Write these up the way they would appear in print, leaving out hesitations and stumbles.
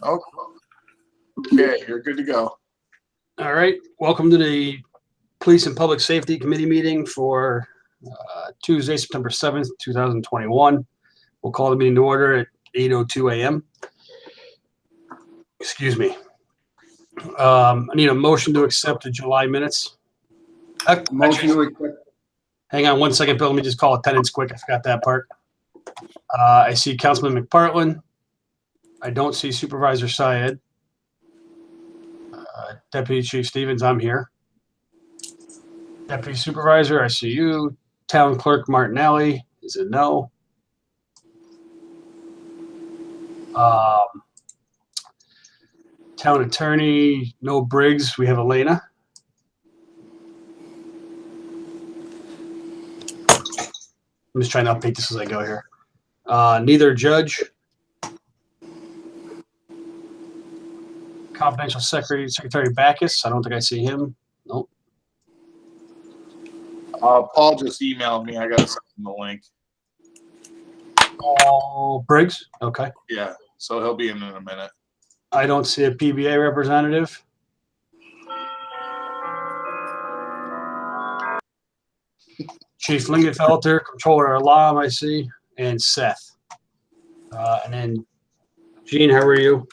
Okay, you're good to go. All right. Welcome to the Police and Public Safety Committee meeting for Tuesday, September 7th, 2021. We'll call the meeting to order at 8:02 a.m. Excuse me. I need a motion to accept the July minutes. Motion to accept. Hang on one second, Bill. Let me just call attendance quick. I forgot that part. I see Councilman McPartlin. I don't see Supervisor Syed. Deputy Chief Stevens, I'm here. Deputy Supervisor, I see you. Town Clerk Martinelli is a no. Town Attorney, no Briggs. We have Elena. I'm just trying to update this as I go here. Neither Judge. Confidential Secretary Backus. I don't think I see him. Nope. Paul just emailed me. I got to send him the link. Paul Briggs. Okay. Yeah, so he'll be in a minute. I don't see a PBA representative. Chief Lingenfelter, Controller Alam, I see, and Seth. And then Gene, how are you?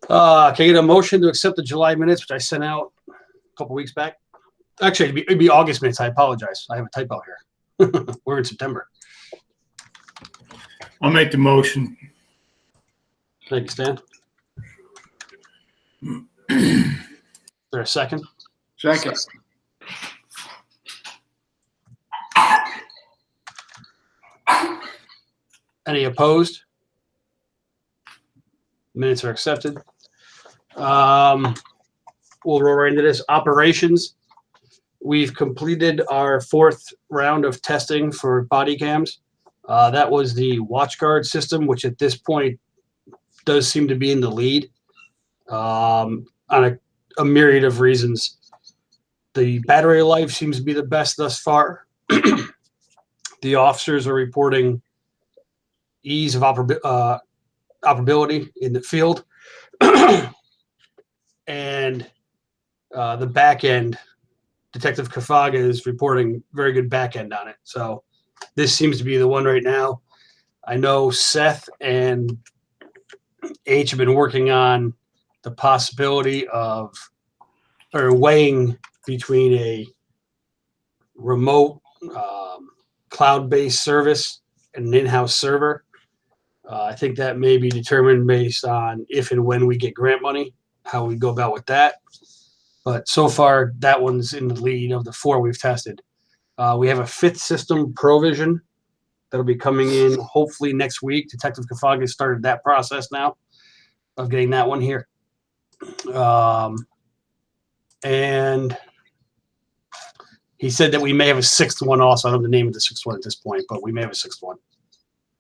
Can I get a motion to accept the July minutes, which I sent out a couple weeks back? Actually, it'd be August minutes. I apologize. I have a typo here. We're in September. I'll make the motion. Thank you, Stan. Is there a second? Second. Any opposed? Minutes are accepted. We'll roll right into this. Operations. We've completed our 4th round of testing for body cams. That was the WatchGuard system, which at this point does seem to be in the lead on a myriad of reasons. The battery life seems to be the best thus far. The officers are reporting ease of operability in the field. And the back end, Detective Kafaga is reporting very good back end on it. So this seems to be the one right now. I know Seth and H have been working on the possibility of, or weighing between a remote cloud-based service and an in-house server. I think that may be determined based on if and when we get grant money, how we go about with that. But so far, that one's in the lead of the 4 we've tested. We have a 5th system, Provision, that'll be coming in hopefully next week. Detective Kafaga started that process now of getting that one here. And he said that we may have a 6th one also. I don't know the name of the 6th one at this point, but we may have a 6th one.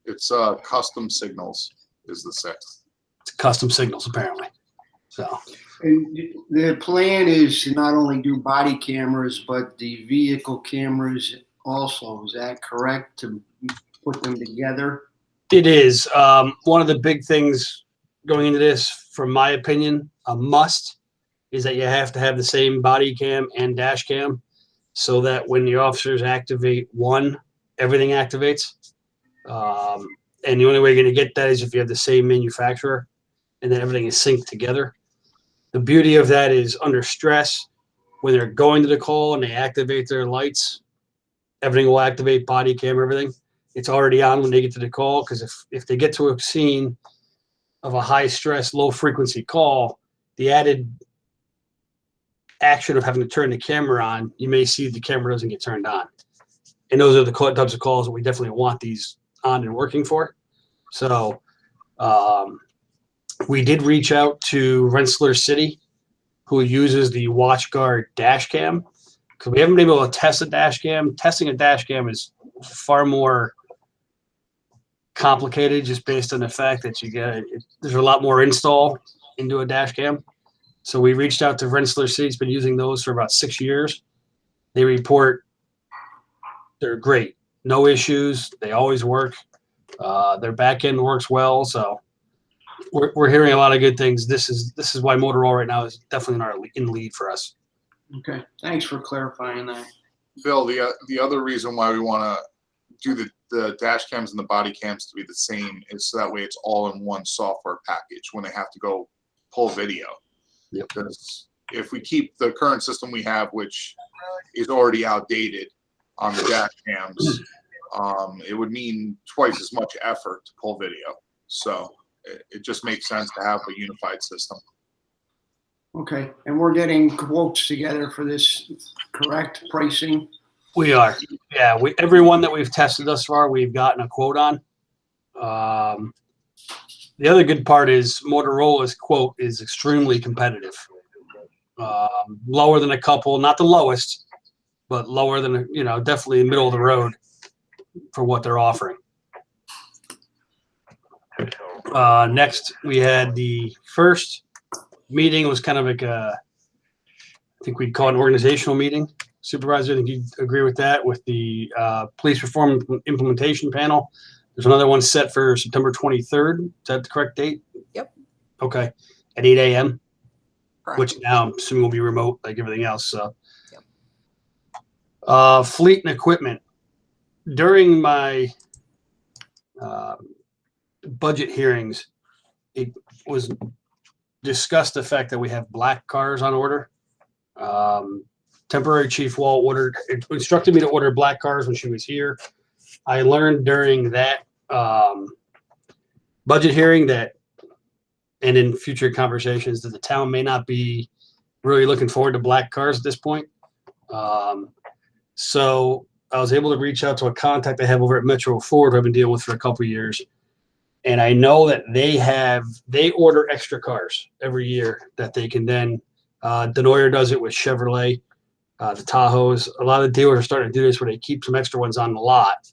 It's Custom Signals is the 6th. It's Custom Signals, apparently. So. And the plan is to not only do body cameras, but the vehicle cameras also. Is that correct? To put them together? It is. One of the big things going into this, from my opinion, a must, is that you have to have the same body cam and dash cam so that when the officers activate one, everything activates. And the only way you're going to get that is if you have the same manufacturer and then everything is synced together. The beauty of that is under stress, when they're going to the call and they activate their lights, everything will activate, body cam, everything. It's already on when they get to the call, because if they get to a scene of a high stress, low frequency call, the added action of having to turn the camera on, you may see the camera doesn't get turned on. And those are the types of calls that we definitely want these on and working for. So we did reach out to Rensselaer City, who uses the WatchGuard dash cam, because we haven't been able to test a dash cam. Testing a dash cam is far more complicated, just based on the fact that there's a lot more install into a dash cam. So we reached out to Rensselaer City. It's been using those for about 6 years. They report they're great, no issues. They always work. Their back end works well, so we're hearing a lot of good things. This is why Motorola right now is definitely in the lead for us. Okay, thanks for clarifying that. Bill, the other reason why we want to do the dash cams and the body cams to be the same is so that way it's all in one software package when they have to go pull video. Yep. Because if we keep the current system we have, which is already outdated on the dash cams, it would mean twice as much effort to pull video. So it just makes sense to have a unified system. Okay, and we're getting quotes together for this, correct, pricing? We are. Yeah, every one that we've tested thus far, we've gotten a quote on. The other good part is Motorola's quote is extremely competitive. Lower than a couple, not the lowest, but lower than, definitely middle of the road for what they're offering. Next, we had the first meeting. It was kind of like I think we'd call it an organizational meeting. Supervisor, I think you'd agree with that, with the police reform implementation panel. There's another one set for September 23rd. Is that the correct date? Yep. Okay. At 8 a.m., Correct. which now I'm assuming will be remote like everything else. So, Yep. Fleet and equipment. During my budget hearings, it was discussed the fact that we have black cars on order. Temporary Chief Wall instructed me to order black cars when she was here. I learned during that budget hearing that, and in future conversations, that the town may not be really looking forward to black cars at this point. So I was able to reach out to a contact I have over at Metro Ford, who I've been dealing with for a couple of years. And I know that they order extra cars every year that they can then, Denoyer does it with Chevrolet, the Tahoes. A lot of dealers are starting to do this where they keep some extra ones on the lot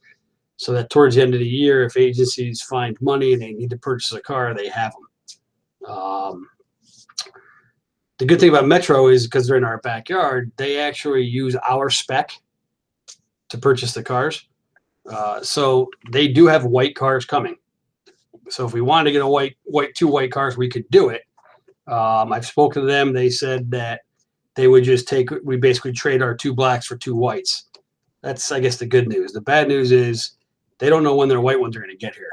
so that towards the end of the year, if agencies find money and they need to purchase a car, they have them. The good thing about Metro is because they're in our backyard, they actually use our spec to purchase the cars. So they do have white cars coming. So if we wanted to get two white cars, we could do it. I've spoken to them. They said that they would just we basically trade our two blacks for two whites. That's, I guess, the good news. The bad news is they don't know when their white ones are going to get here.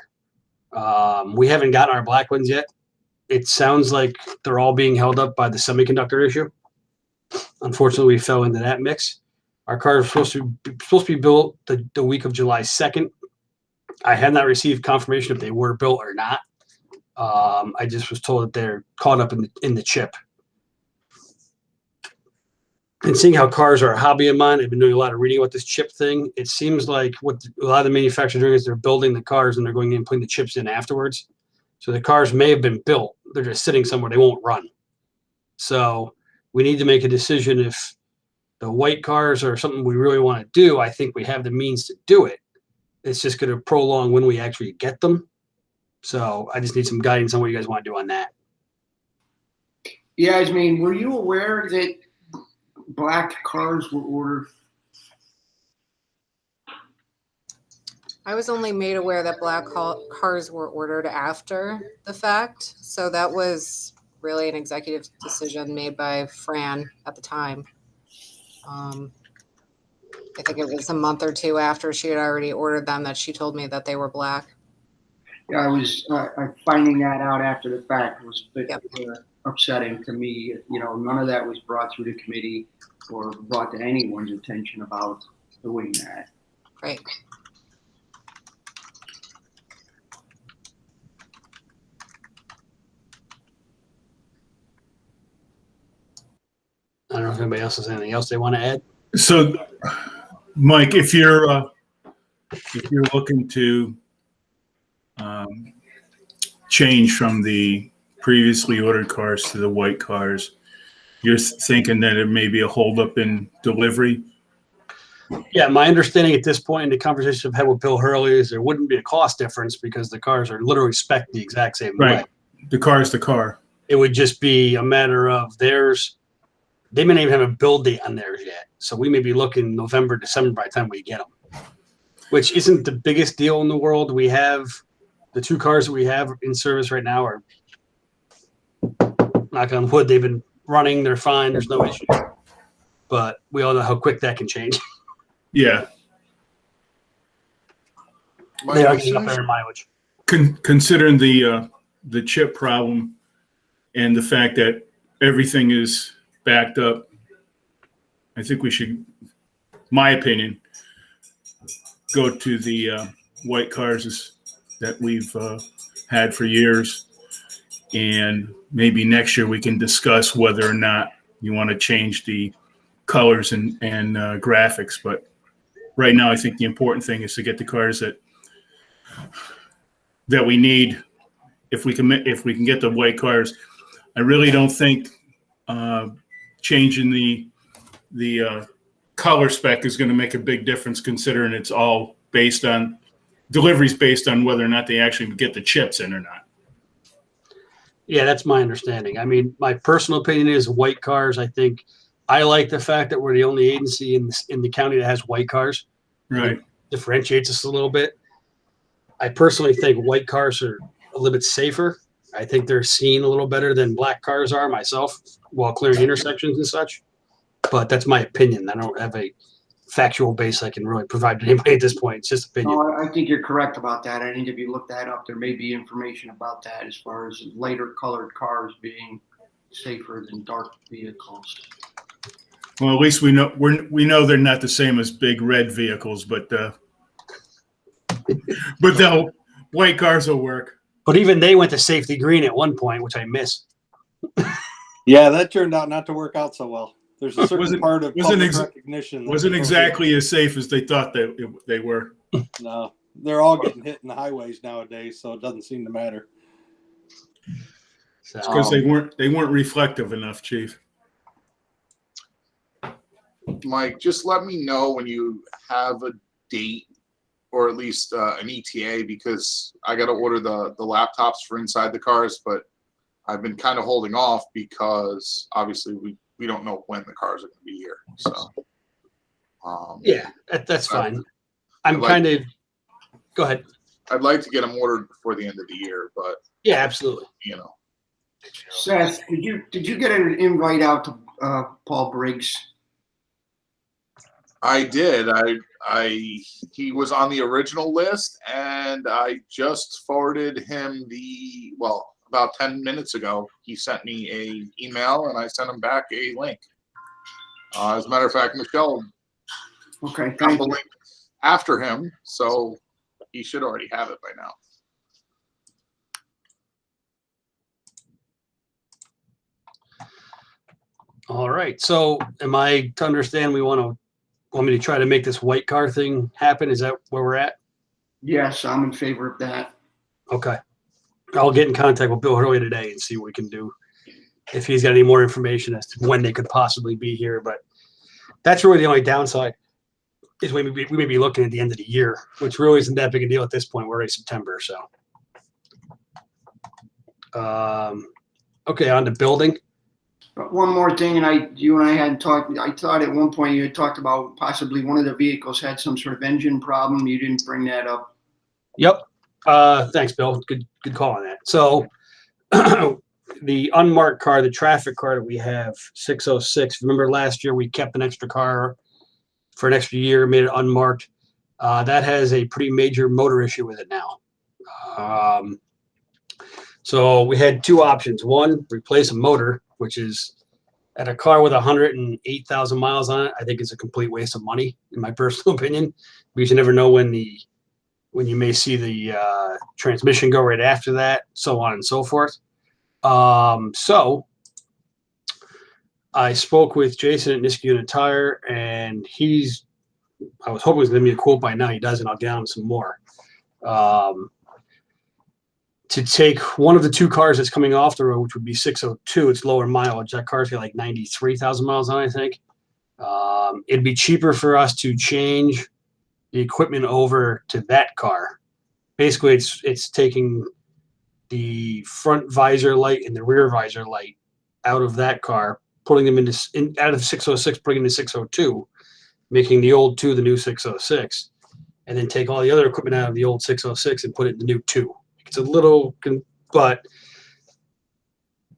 We haven't gotten our black ones yet. It sounds like they're all being held up by the semiconductor issue. Unfortunately, we fell into that mix. Our car is supposed to be built the week of July 2nd. I have not received confirmation if they were built or not. I just was told that they're caught up in the chip. And seeing how cars are a hobby of mine, I've been doing a lot of reading about this chip thing. It seems like what a lot of the manufacturers are doing is they're building the cars and they're going in and putting the chips in afterwards. So the cars may have been built. They're just sitting somewhere. They won't run. So we need to make a decision if the white cars are something we really want to do. I think we have the means to do it. It's just going to prolong when we actually get them. So I just need some guidance on what you guys want to do on that. Yeah, I mean, were you aware that black cars were ordered? I was only made aware that black cars were ordered after the fact. So that was really an executive decision made by Fran at the time. I think it was a month or two after she had already ordered them that she told me that they were black. Yeah, I was finding that out after the fact. It was a bit Yep. upsetting to me. None of that was brought through the committee or brought to anyone's attention about doing that. Right. I don't know if anybody else has anything else they want to add. So, Mike, if you're looking to change from the previously ordered cars to the white cars, you're thinking that it may be a holdup in delivery? Yeah, my understanding at this point in the conversation I've had with Bill Hurley is there wouldn't be a cost difference because the cars are literally spec'd the exact same way. The car is the car. It would just be a matter of theirs. They may not even have a build date on theirs yet. So we may be looking November, December by the time we get them. which isn't the biggest deal in the world. We have the 2 cars that we have in service right now are, knock on wood, they've been running. They're fine. There's no issue. But we all know how quick that can change. Yeah. They are Mike, getting up there in mileage. Considering the chip problem and the fact that everything is backed up, I think we should, my opinion, go to the white cars that we've had for years. And maybe next year we can discuss whether or not you want to change the colors and graphics. But right now, I think the important thing is to get the cars that we need. If we can get the white cars, I really don't think changing the color spec is going to make a big difference, considering it's all based on deliveries based on whether or not they actually get the chips in or not. Yeah, that's my understanding. I mean, my personal opinion is white cars. I think I like the fact that we're the only agency in the county that has white cars. Right. It differentiates us a little bit. I personally think white cars are a little bit safer. I think they're seen a little better than black cars are myself while clearing intersections and such. But that's my opinion. I don't have a factual base I can really provide to anybody at this point. It's just opinion. No, I think you're correct about that. I think if you look that up, there may be information about that as far as lighter colored cars being safer than dark vehicles. Well, at least we know they're not the same as big red vehicles, but white cars will work. But even they went to safety green at one point, which I miss. Yeah, that turned out not to work out so well. There's a certain Wasn't- part of wasn't public ex- recognition. that Wasn't goes exactly as safe as they thought they were. with- No, they're all getting hit in the highways nowadays, so it doesn't seem to matter. So, Because they weren't reflective enough, Chief. Mike, just let me know when you have a date or at least an ETA, because I got to order the laptops for inside the cars, but I've been kind of holding off because obviously we don't know when the cars are going to be here. So, yeah, that's fine. I'm like- kind of – go ahead. I'd like to get them ordered before the end of the year, but Yeah, absolutely. you know, Seth, did you get an invite out to Paul Briggs? I did. He was on the original list, and I just forwarded him about 10 minutes ago. He sent me a email, and I sent him back a link. As a matter of fact, Michelle Okay, got thank the you. link after him, so he should already have it by now. All right. So am I to understand want me to try to make this white car thing happen? Is that where we're at? Yes, I'm in favor of that. Okay. I'll get in contact with Bill Hurley today and see what we can do. If he's got any more information as to when they could possibly be here. But that's really the only downside is we may be looking at the end of the year, which really isn't that big a deal at this point. We're already September. So, okay, on to building. But one more thing, and you and I hadn't talked. I thought at one point you had talked about possibly one of the vehicles had some sort of engine problem. You didn't bring that up. Yep. Thanks, Bill. Good call on that. So the unmarked car, the traffic car that we have, 606. Remember last year we kept an extra car for an extra year, made it unmarked. That has a pretty major motor issue with it now. So we had two options. One, replace a motor, which is at a car with 108,000 miles on it. I think it's a complete waste of money, in my personal opinion, because you never know when you may see the transmission go right after that, so on and so forth. So I spoke with Jason at Niska Unit Tire, and I was hoping he was going to give me a quote by now. He doesn't. I'll get him some more. To take one of the two cars that's coming off the road, which would be 602, it's lower mileage. That car's got like 93,000 miles on it, I think. It'd be cheaper for us to change the equipment over to that car. Basically, it's taking the front visor light and the rear visor light out of that car, putting them out of 606, putting them into 602, making the old 2 the new 606. and then take all the other equipment out of the old 606 and put it in the new 2. It's a little, but,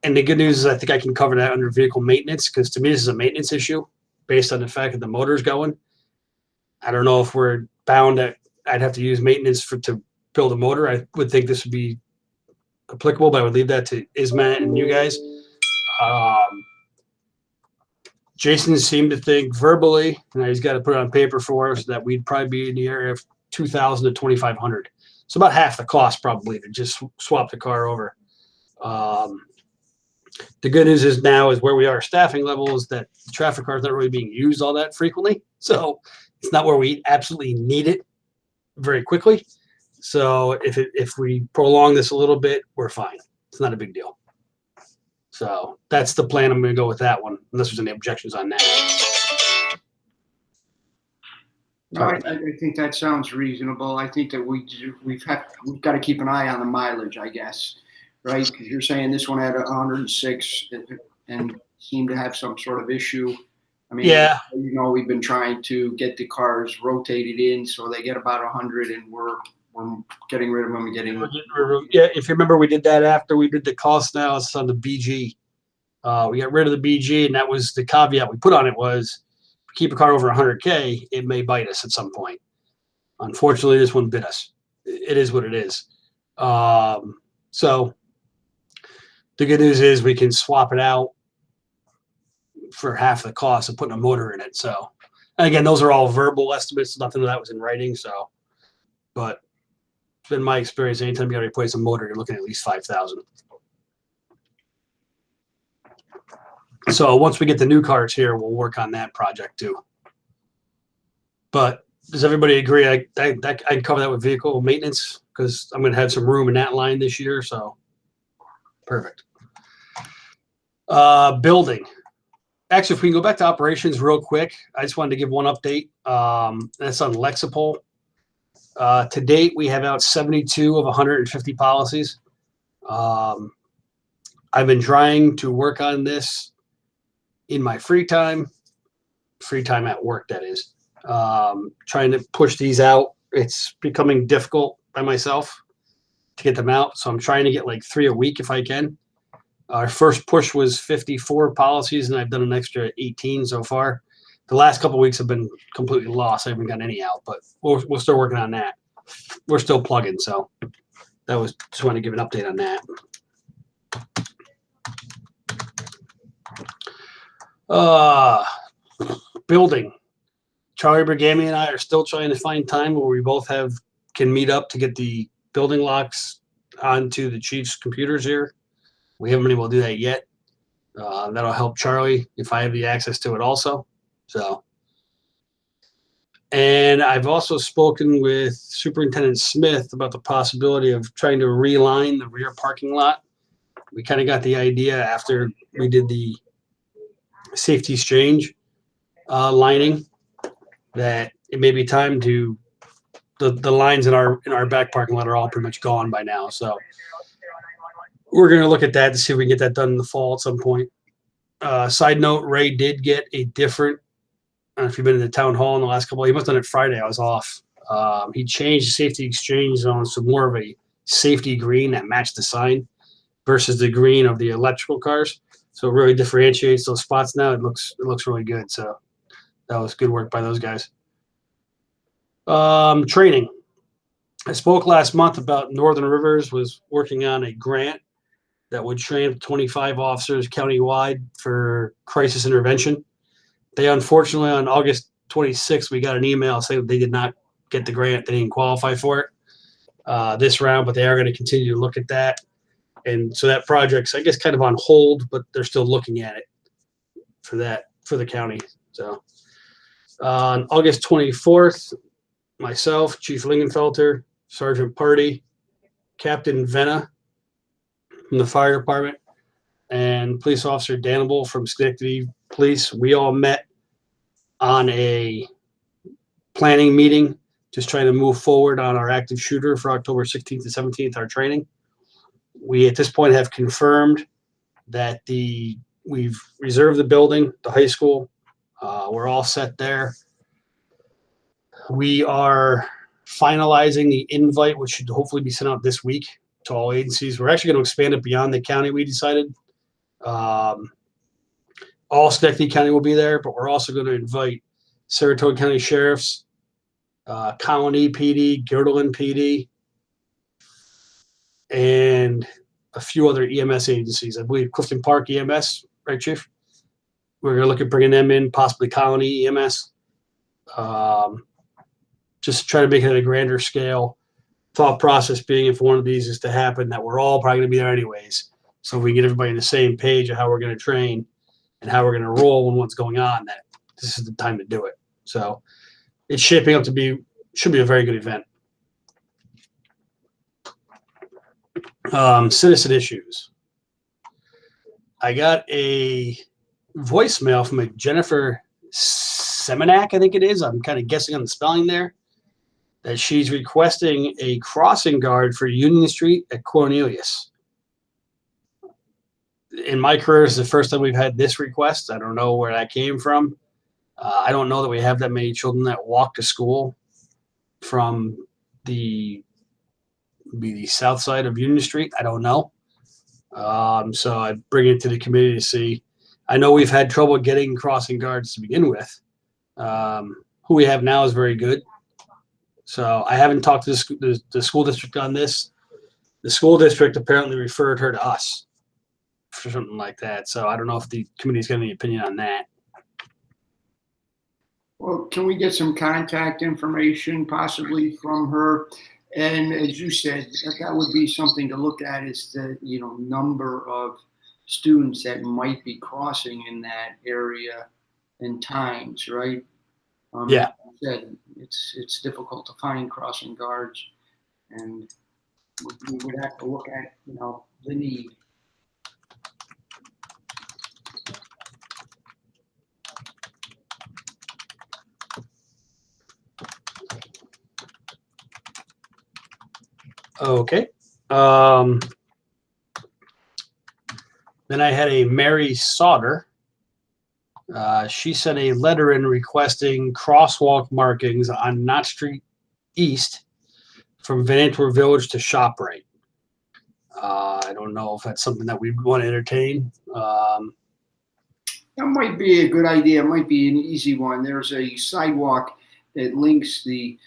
and the good news is I think I can cover that under vehicle maintenance, because to me this is a maintenance issue based on the fact that the motor's going. I don't know if we're bound that I'd have to use maintenance to build a motor. I would think this would be applicable, but I would leave that to Ismat and you guys. Jason seemed to think verbally, and he's got to put it on paper for us, that we'd probably be in the area of 2,000 to 2,500. So about half the cost probably to just swap the car over. The good news is now is where we are staffing levels, that the traffic car is not really being used all that frequently. So it's not where we absolutely need it very quickly. So if we prolong this a little bit, we're fine. It's not a big deal. So that's the plan. I'm going to go with that one, unless there's any objections on that. No, I think that sounds reasonable. I think that we've got to keep an eye on the mileage, I guess, right? Because you're saying this one had 106 and seemed to have some sort of issue. I mean, Yeah. We've been trying to get the cars rotated in so they get about 100, and we're getting rid of them and getting. Yeah, if you remember, we did that after we did the cost analysis on the BG. We got rid of the BG, and that was the caveat we put on it was, keep a car over 100K, it may bite us at some point. Unfortunately, this one bit us. It is what it is. So the good news is we can swap it out for half the cost of putting a motor in it. So, and again, those are all verbal estimates. Nothing of that was in writing. So, but it's been my experience. Anytime you got to replace a motor, you're looking at least 5,000. So once we get the new cars here, we'll work on that project too. But does everybody agree? I can cover that with vehicle maintenance, because I'm going to have some room in that line this year. So perfect. Building. Actually, if we can go back to operations real quick, I just wanted to give one update. That's on Lexipol. To date, we have out 72 of 150 policies. I've been trying to work on this in my free time at work, that is. Trying to push these out. It's becoming difficult by myself to get them out. So I'm trying to get like 3 a week if I can. Our first push was 54 policies, and I've done an extra 18 so far. The last couple of weeks have been completely lost. I haven't gotten any out, but we're still working on that. We're still plugging. So that was just want to give an update on that. Building. Charlie Bergami and I are still trying to find time where we both can meet up to get the building locks onto the chief's computers here. We haven't been able to do that yet. That'll help Charlie if I have the access to it also. So, and I've also spoken with Superintendent Smith about the possibility of trying to realign the rear parking lot. We kind of got the idea after we did the safety exchange lining that it may be time to the lines in our back parking lot are all pretty much gone by now. So we're going to look at that to see if we can get that done in the fall at some point. Side note, Ray did get a different, I don't know if you've been in the town hall in the last couple, he must have done it Friday. I was off. He changed the safety exchange on some more of a safety green that matched the sign versus the green of the electrical cars. So it really differentiates those spots now. It looks really good. So that was good work by those guys. Training. I spoke last month about Northern Rivers was working on a grant that would train 25 officers countywide for crisis intervention. They unfortunately, on August 26th, we got an email saying that they did not get the grant. They didn't qualify for it this round, but they are going to continue to look at that. And so that project's, I guess, kind of on hold, but they're still looking at it for the county. So on August 24th, myself, Chief Lingenfelter, Sergeant Party, Captain Venna from the fire department, and Police Officer Danable from Schenectady Police, we all met on a planning meeting, just trying to move forward on our active shooter for October 16th to 17th, our training. We at this point have confirmed that we've reserved the building, the high school. We're all set there. We are finalizing the invite, which should hopefully be sent out this week to all agencies. We're actually going to expand it beyond the county, we decided. All Schenectady County will be there, but we're also going to invite Saratoga County Sheriffs, Colony PD, Girdland PD, and a few other EMS agencies. I believe Clifton Park EMS, right, Chief? We're going to look at bringing them in, possibly Colony EMS. Just try to make it at a grander scale. Thought process being, if one of these is to happen, that we're all probably going to be there anyways. So we get everybody on the same page of how we're going to train and how we're going to roll when what's going on, that this is the time to do it. So it's shaping up to be, should be a very good event. Citizen issues. I got a voicemail from a Jennifer Semenak, I think it is. I'm kind of guessing on the spelling there. That she's requesting a crossing guard for Union Street at Cornelius. In my career, it's the first time we've had this request. I don't know where that came from. I don't know that we have that many children that walk to school from the south side of Union Street. I don't know. So I bring it to the committee to see. I know we've had trouble getting crossing guards to begin with. Who we have now is very good. So I haven't talked to the school district on this. The school district apparently referred her to us for something like that. So I don't know if the committee's got any opinion on that. Well, can we get some contact information possibly from her? And as you said, that would be something to look at, is the, number of students that might be crossing in that area and times, right? Yeah. Said it's difficult to find crossing guards, and we would have to look at the need. Okay. Then I had a Mary Sauter. She sent a letter in requesting crosswalk markings on Knott Street East from Van Antwerp Village to ShopRite. I don't know if that's something that we want to entertain. That might be a good idea. It might be an easy one. There's a sidewalk that links the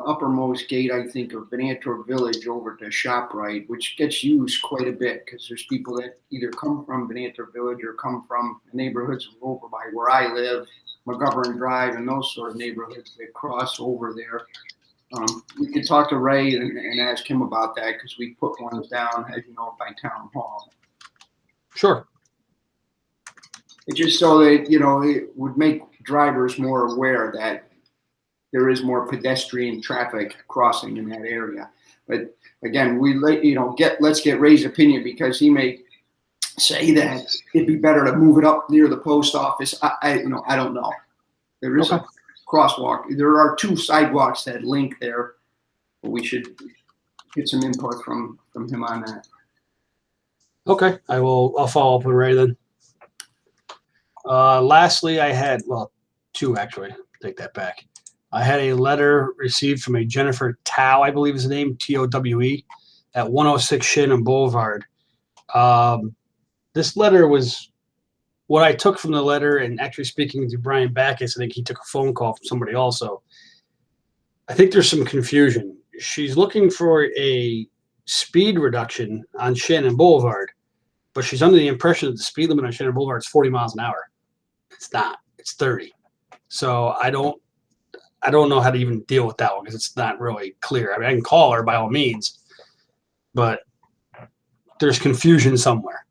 uppermost gate, I think, of Van Antwerp Village over to ShopRite, which gets used quite a bit because there's people that either come from Van Antwerp Village or come from neighborhoods over by where I live, McGovern Drive, and those sort of neighborhoods that cross over there. We could talk to Ray and ask him about that, because we put ones down, as you know, by Town Hall. Sure. It's just so that, it would make drivers more aware that there is more pedestrian traffic crossing in that area. But again, let's get Ray's opinion, because he may say that it'd be better to move it up near the post office. I don't know. There is a crosswalk. There are two sidewalks that link there, but we should get some input from him on that. Okay. I'll follow up with Ray then. Lastly, I had, two actually. Take that back. I had a letter received from a Jennifer Towe, I believe is the name, Towe, at 106 Shannon Boulevard. This letter was what I took from the letter, and actually speaking to Brian Backus, I think he took a phone call from somebody also. I think there's some confusion. She's looking for a speed reduction on Shannon Boulevard, but she's under the impression that the speed limit on Shannon Boulevard is 40 miles an hour. It's not. It's 30. So I don't know how to even deal with that one, because it's not really clear. I mean, I can call her by all means, but there's confusion somewhere.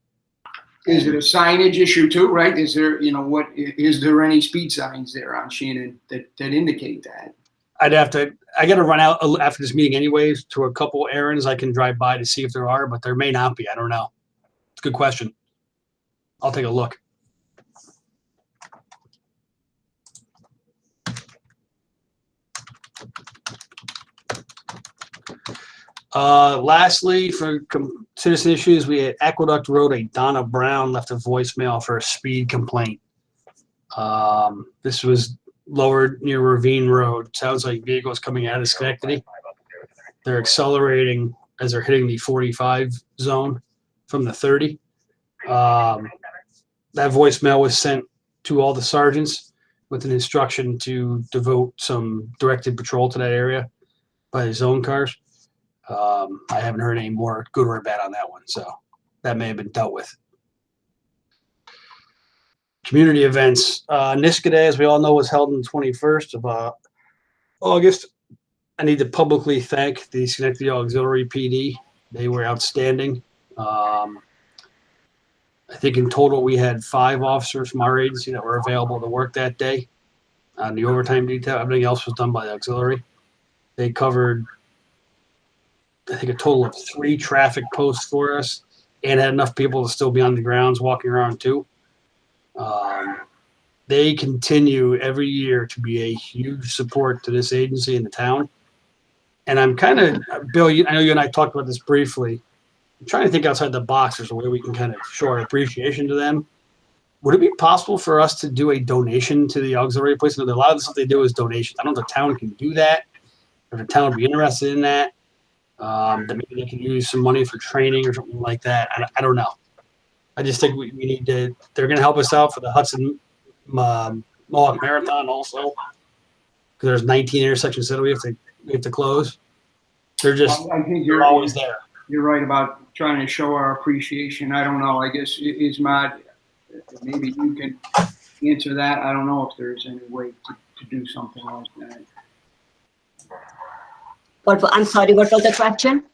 Is it a signage issue too, right? Is there, is there any speed signs there on Shannon that indicate that? I got to run out after this meeting anyways to a couple errands I can drive by to see if there are, but there may not be. I don't know. It's a good question. I'll take a look. Lastly, for citizen issues, we had Aqueduct Road, a Donna Brown left a voicemail for a speed complaint. This was lower near Ravine Road. Sounds like vehicles coming out of Schenectady. They're accelerating as they're hitting the 45 zone from the 30. That voicemail was sent to all the sergeants with an instruction to devote some directed patrol to that area by the zone cars. I haven't heard any more good or bad on that one, so that may have been dealt with. Community events. Niska Day, as we all know, was held on the 21st of August. I need to publicly thank the Schenectady Auxiliary PD. They were outstanding. I think in total we had 5 officers from our agency that were available to work that day on the overtime detail. Everything else was done by the auxiliary. They covered, I think, a total of 3 traffic posts for us and had enough people to still be on the grounds walking around too. They continue every year to be a huge support to this agency in the town. And I'm kind of, Bill, I know you and I talked about this briefly. I'm trying to think outside the box. There's a way we can kind of show our appreciation to them. Would it be possible for us to do a donation to the auxiliary place? A lot of the stuff they do is donations. I don't know if the town can do that, or if the town would be interested in that. That maybe they can use some money for training or something like that. I don't know. I just think we need to, they're going to help us out for the Hudson Mohawk Marathon also. Because there's 19 intersections that we have to close. They're just, I think they're always there. You're right about trying to show our appreciation. I don't know. I guess Ismat, maybe you can answer that. I don't know if there's any way to do something like that. I'm sorry, what was the question?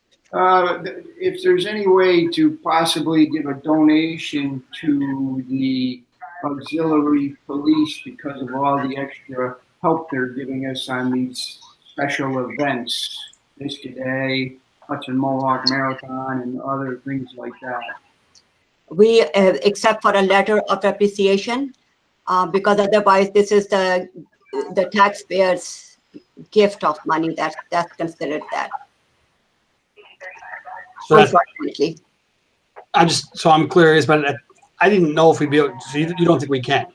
If there's any way to possibly give a donation to the auxiliary police because of all the extra help they're giving us on these special events, Niska Day, Hudson Mohawk Marathon, and other things like that. We, except for a letter of appreciation, because otherwise this is the taxpayers' gift of money. That's considered that. So that's, Unfortunately. I'm clear, but I didn't know if we'd be able to, so you don't think we can?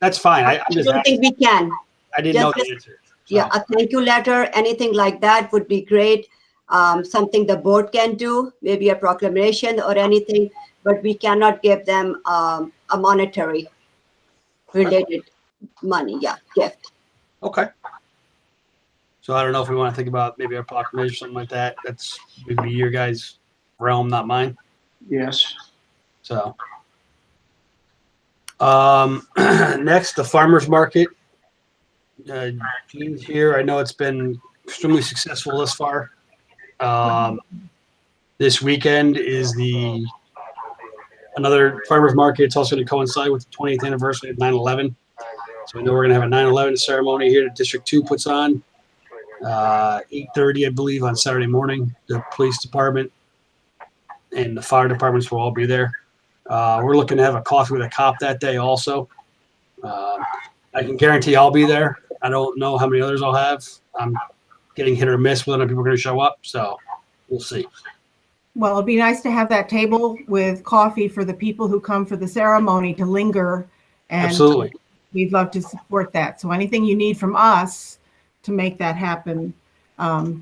That's fine. I don't think we can. I didn't know the Just- answer. So. Yeah, a thank you letter, anything like that would be great. Something the board can do, maybe a proclamation or anything, but we cannot give them a monetary related money, gift. Okay. So I don't know if we want to think about maybe a proclamation or something like that. That's maybe your guys' realm, not mine. Yes. So, next, the farmers market. Gene's here. I know it's been extremely successful thus far. This weekend is another farmers market. It's also going to coincide with the 20th anniversary of 9/11. So we know we're going to have a 9/11 ceremony here that District 2 puts on. 8:30, I believe, on Saturday morning. The police department and the fire departments will all be there. We're looking to have a coffee with a cop that day also. I can guarantee I'll be there. I don't know how many others I'll have. I'm getting hit or miss whether or not people are going to show up. So we'll see. Well, it'd be nice to have that table with coffee for the people who come for the ceremony to linger. And Absolutely. we'd love to support that. So anything you need from us to make that happen,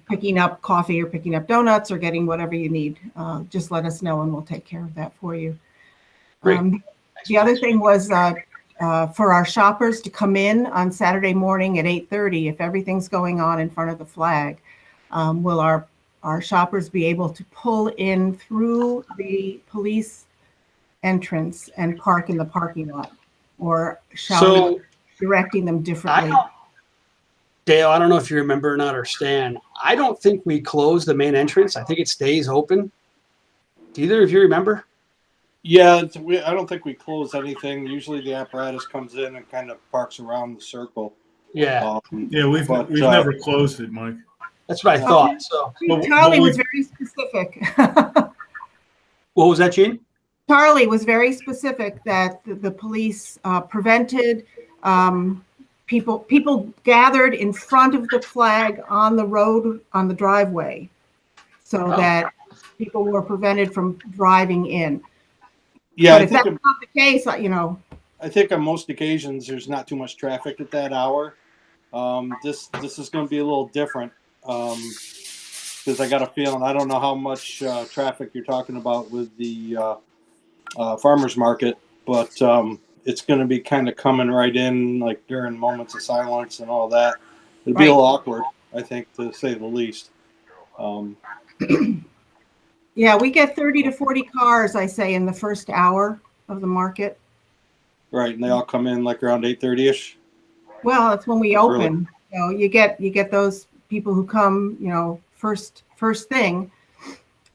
picking up coffee or picking up donuts or getting whatever you need, just let us know and we'll take care of that for you. Great. The other thing was for our shoppers to come in on Saturday morning at 8:30, if everything's going on in front of the flag, will our shoppers be able to pull in through the police entrance and park in the parking lot? Or shall we be directing them differently? Dale, I don't know if you remember or not, or Stan. I don't think we closed the main entrance. I think it stays open. Do either of you remember? Yeah, I don't think we close anything. Usually the apparatus comes in and kind of parks around the circle. Yeah, Yeah, we've never closed it, Mike. that's what I thought. So Charlie was very specific. what was that, Gene? Charlie was very specific that the police prevented people gathered in front of the flag on the road, on the driveway, so that people were prevented from driving in. Yeah, But if that's not the case, I think on most occasions there's not too much traffic at that hour. This is going to be a little different because I got a feeling, I don't know how much traffic you're talking about with the farmers market, but it's going to be kind of coming right in like during moments of silence and all that. It'll be a little awkward, I think, to say the least. Yeah, we get 30 to 40 cars, I say, in the first hour of the market. Right, and they all come in like around 8:30ish. Well, it's when we Really? open. You know, you get those people who come, you know, first thing,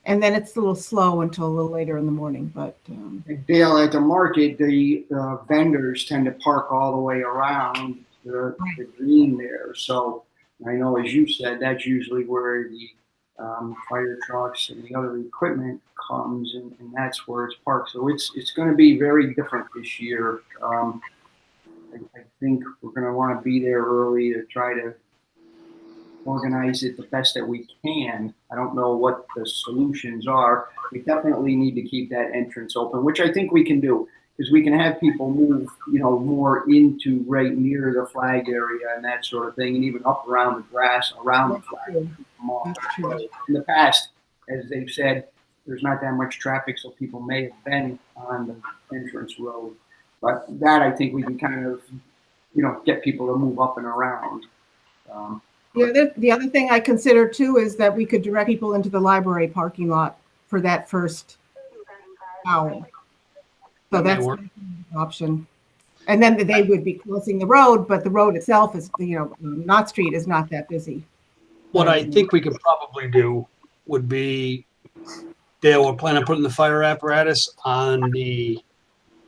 and then it's a little slow until a little later in the morning. But Dale, at the market, the vendors tend to park all the way around the green there. So I know, as you said, that's usually where the fire trucks and the other equipment comes, and that's where it's parked. So it's going to be very different this year. I think we're going to want to be there early to try to organize it the best that we can. I don't know what the solutions are. We definitely need to keep that entrance open, which I think we can do, because we can have people move, you know, more into right near the flag area and that sort of thing, and even up around the grass around the flag. that's true. In the past, as they've said, there's not that much traffic, so people may have been on the entrance road. But that, I think we can kind of, you know, get people to move up and around. The other thing I consider too is that we could direct people into the library parking lot for that first hour. So That may that's work. an option. And then they would be closing the road, but the road itself is, you know, Knott Street is not that busy. What I think we could probably do would be, Dale, we're planning on putting the fire apparatus on the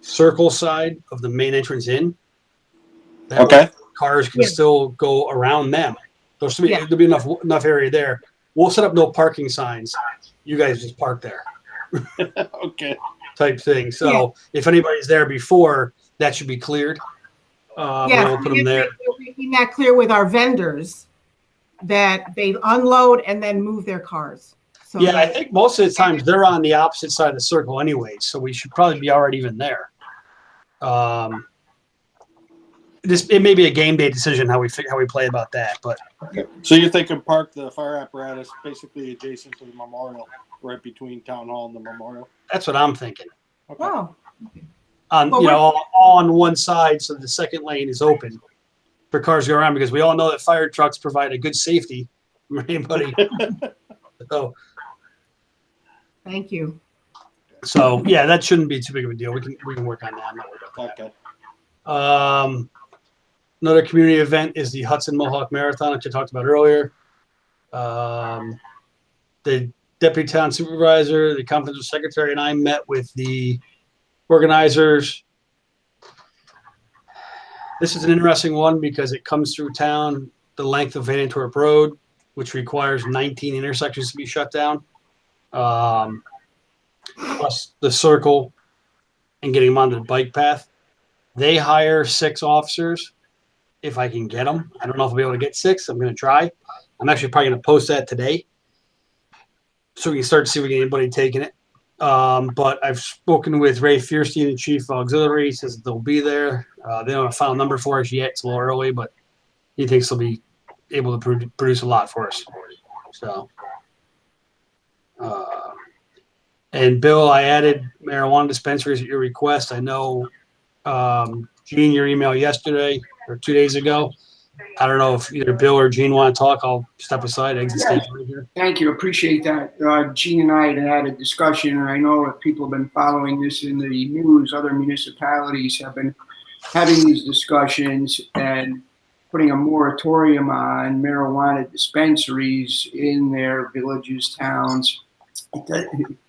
circle side of the main entrance in. That way cars can Yeah. still go around them. Yeah. There'll be enough area there. We'll set up no parking signs. You guys just park there, Okay. type thing. So if anybody's there before, that should be cleared. We'll put them there. We're making that clear with our vendors that they unload and then move their cars. So Yeah, I that- think most of the times they're on the opposite side of the circle anyway, so we should probably be already even there. It may be a game day decision how we play about that, but So you're thinking park the fire apparatus basically adjacent to the memorial, right between town hall and the memorial? that's what I'm thinking. Okay. Wow. On Well, all on one side, so the second lane is open for cars to go around, because we all know that fire trucks provide a good safety for anybody. Thank you. So yeah, that shouldn't be too big of a deal. We can work on that. I'm not worried about that. Okay. Another community event is the Hudson Mohawk Marathon, which I talked about earlier. The deputy town supervisor, the conference secretary, and I met with the organizers. This is an interesting one because it comes through town the length of Van Antwerp Road, which requires 19 intersections to be shut down, plus the circle and getting them onto the bike path. They hire 6 officers if I can get them. I don't know if I'll be able to get 6. I'm going to try. I'm actually probably going to post that today, so we can start to see if we get anybody taking it. But I've spoken with Ray Fierstein, the chief of auxiliary. He says they'll be there. They don't have a final number for us yet. It's a little early, but he thinks they'll be able to produce a lot for us. So, and Bill, I added marijuana dispensaries at your request. I know, Gene, your email yesterday or 2 days ago. I don't know if either Bill or Gene want to talk. I'll step aside, exit stage right here. Thank you. Appreciate that. Gene and I had a discussion, and I know if people have been following this in the news, other municipalities have been having these discussions and putting a moratorium on marijuana dispensaries in their villages, towns.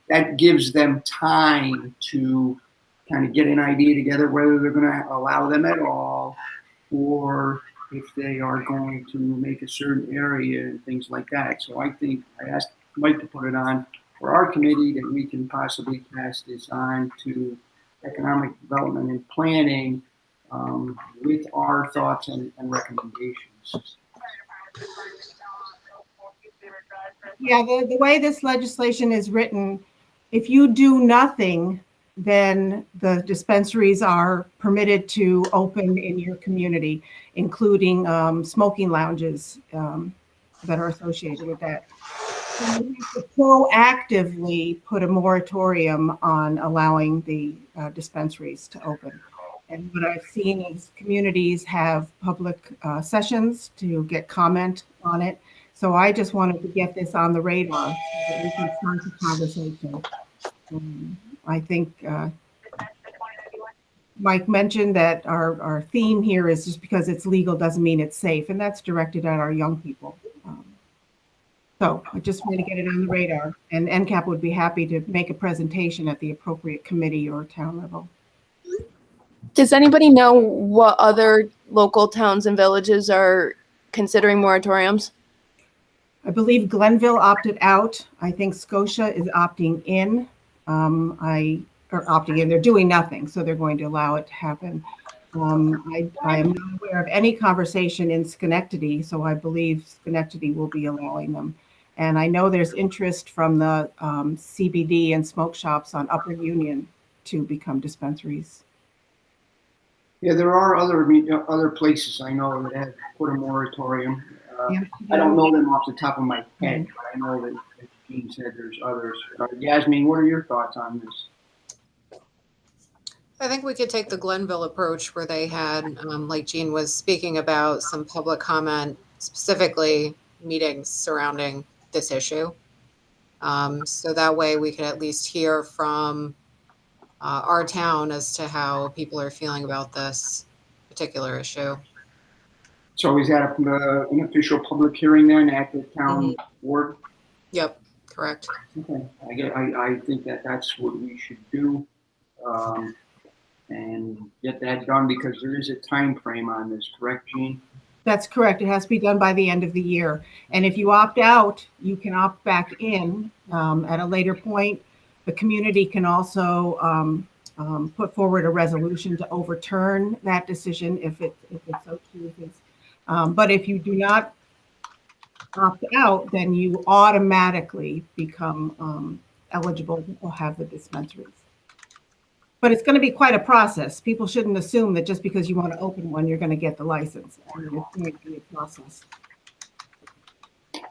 That gives them time to kind of get an idea together whether they're going to allow them at all, or if they are going to make a certain area and things like that. So I think I asked Mike to put it on for our committee that we can possibly pass this on to economic development and planning with our thoughts and recommendations. Yeah, the way this legislation is written, if you do nothing, then the dispensaries are permitted to open in your community, including smoking lounges that are associated with that. So we have to proactively put a moratorium on allowing the dispensaries to open. And what I've seen is communities have public sessions to get comment on it. So I just wanted to get this on the radar so that we can start the conversation. I think Mike mentioned that our theme here is just because it's legal doesn't mean it's safe, and that's directed at our young people. So I just want to get it on the radar, and NCAP would be happy to make a presentation at the appropriate committee or town level. Does anybody know what other local towns and villages are considering moratoriums? I believe Glenville opted out. I think Scotia is opting in. Opting in. They're doing nothing, so they're going to allow it to happen. I am not aware of any conversation in Schenectady, so I believe Schenectady will be allowing them. And I know there's interest from the CBD and smoke shops on Upper Union to become dispensaries. Yeah, there are other places I know that have put a moratorium. I don't know them off the top of my head, but I know that Gene said there's others. Yasmin, what are your thoughts on this? I think we could take the Glenville approach where they had, like Gene was speaking about, some public comment, specifically meetings surrounding this issue. So that way we could at least hear from our town as to how people are feeling about this particular issue. So is that an official public hearing then at the town board? Yep, correct. Okay, I think that's what we should do, and get that done, because there is a time frame on this, correct, Gene? That's correct. It has to be done by the end of the year. And if you opt out, you can opt back in at a later point. The community can also put forward a resolution to overturn that decision if it so chooses. But if you do not opt out, then you automatically become eligible to have the dispensaries. But it's going to be quite a process. People shouldn't assume that just because you want to open one, you're going to get the license. I mean, it's going to be a process.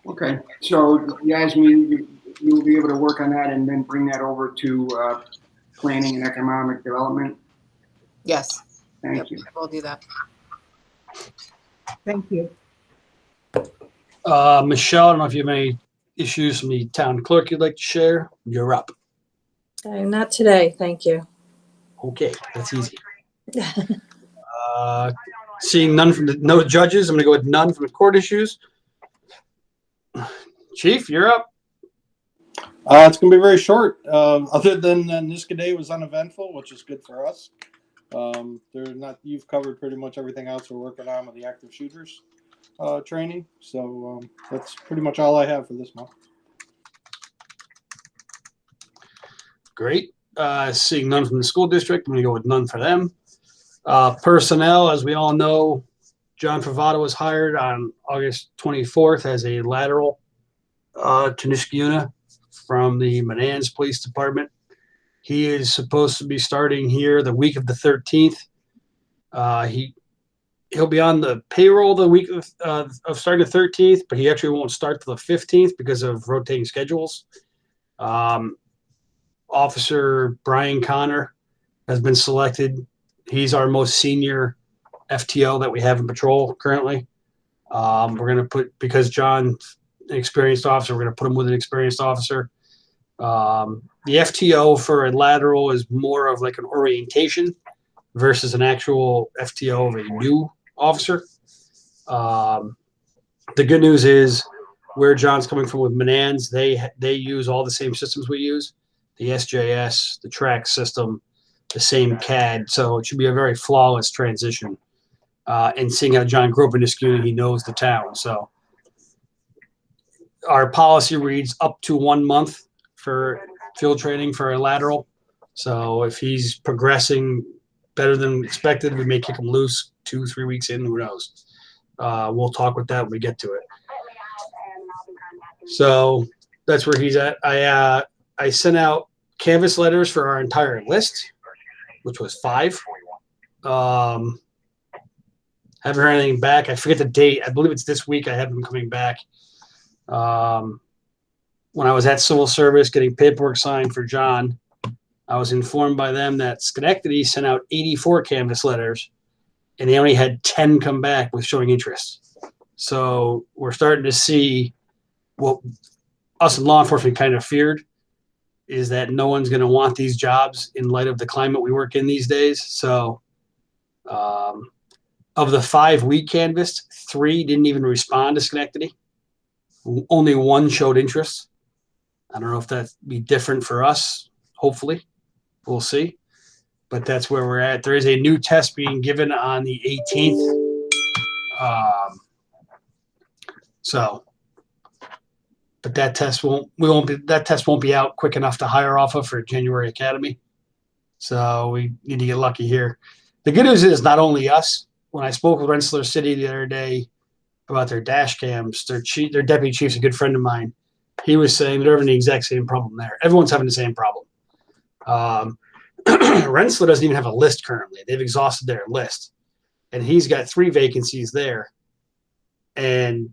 Okay, so Yasmin, you'll be able to work on that and then bring that over to planning and economic development? Yes. Thank you. We'll do that. Thank you. Michelle, I don't know if you have any issues from the town clerk you'd like to share. You're up. Not today, thank you. Okay, that's easy. Seeing none from no judges, I'm going to go with none from the court issues. Chief, you're up. It's going to be very short. Other than Niska Day was uneventful, which is good for us. You've covered pretty much everything else we're working on with the active shooters training. So that's pretty much all I have for this month. Great. Seeing none from the school district, I'm going to go with none for them. Personnel, as we all know, John Travato was hired on August 24th as a lateral to Niskayuna from the Manans Police Department. He is supposed to be starting here the week of the 13th. He'll be on the payroll the week of starting the 13th, but he actually won't start till the 15th because of rotating schedules. Officer Brian Connor has been selected. He's our most senior FTO that we have in patrol currently. We're going to put, because John's an experienced officer, we're going to put him with an experienced officer. The FTO for a lateral is more of like an orientation versus an actual FTO of a new officer. The good news is where John's coming from with Manans, they use all the same systems we use. The SJS, the track system, the same CAD. So it should be a very flawless transition. And seeing how John grew up in Niskayuna, he knows the town. So our policy reads up to 1 month for field training for a lateral. So if he's progressing better than expected, we may kick him loose 2-3 weeks in, who knows. We'll talk with that when we get to it. So that's where he's at. I sent out canvas letters for our entire list, which was 5. Haven't heard anything back. I forget the date. I believe it's this week. I have them coming back. When I was at civil service getting paperwork signed for John, I was informed by them that Schenectady sent out 84 canvas letters, and they only had 10 come back with showing interest. So we're starting to see what us in law enforcement kind of feared, is that no one's going to want these jobs in light of the climate we work in these days. So of the 5 we canvassed, 3 didn't even respond to Schenectady. Only 1 showed interest. I don't know if that'd be different for us. Hopefully, we'll see. But that's where we're at. There is a new test being given on the 18th. But that test won't be out quick enough to hire off of for January Academy. So we need to get lucky here. The good news is not only us. When I spoke with Rensselaer City the other day about their dash cams, their deputy chief's a good friend of mine. He was saying they're having the exact same problem there. Everyone's having the same problem. Rensselaer doesn't even have a list currently. They've exhausted their list. And he's got 3 vacancies there. And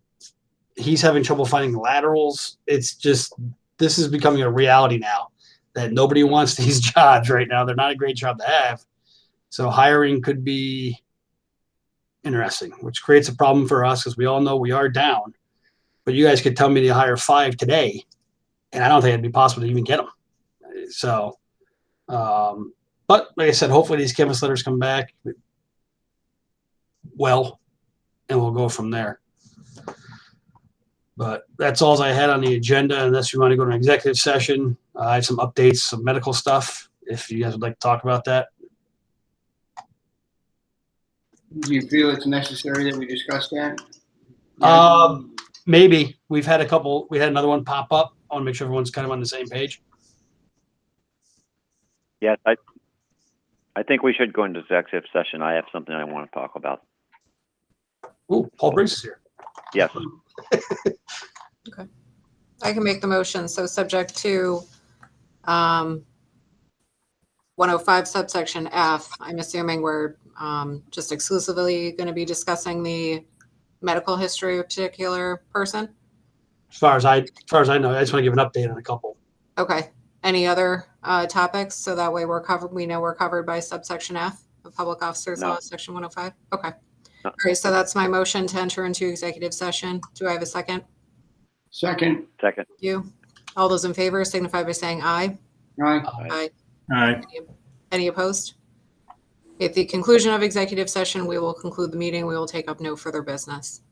he's having trouble finding laterals. It's just, this is becoming a reality now that nobody wants these jobs right now. They're not a great job to have. So hiring could be interesting, which creates a problem for us because we all know we are down. But you guys could tell me to hire 5 today, and I don't think it'd be possible to even get them. So, but like I said, hopefully these canvas letters come back well, and we'll go from there. But that's all I had on the agenda, unless you want to go to an executive session. I have some updates, some medical stuff, if you guys would like to talk about that. Do you feel it's necessary that we discuss that? Maybe. We had another one pop up. I want to make sure everyone's kind of on the same page. Yes, I think we should go into executive session. I have something I want to talk about. Ooh, Paul Briggs is here. Yes. Okay. I can make the motion. So subject to 105 subsection F, I'm assuming we're just exclusively going to be discussing the medical history of a particular person. As far as I know, I just want to give an update on a couple. Okay. Any other topics? So that way we're covered. We know we're covered by subsection F of Public Officers Law, section 105. Okay. No. All right. So that's my motion to enter into executive session. Do I have a second? Second. Second. You. All those in favor signify by saying aye. Aye. Aye. All right. Any opposed? At the conclusion of executive session, we will conclude the meeting. We will take up no further business.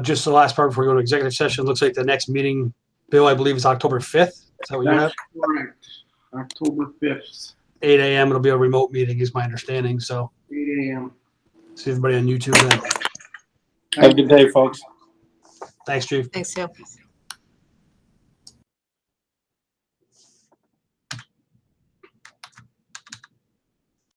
Just the last part before we go to executive session. Looks like the next meeting, Bill, I believe is October 5th. Is that what you have? That's correct. October 5th, 8 a.m. It'll be a remote meeting is my understanding. So 8 a.m. see everybody on YouTube then. Have a good day, folks. Thanks, Chief. Thanks, Joe.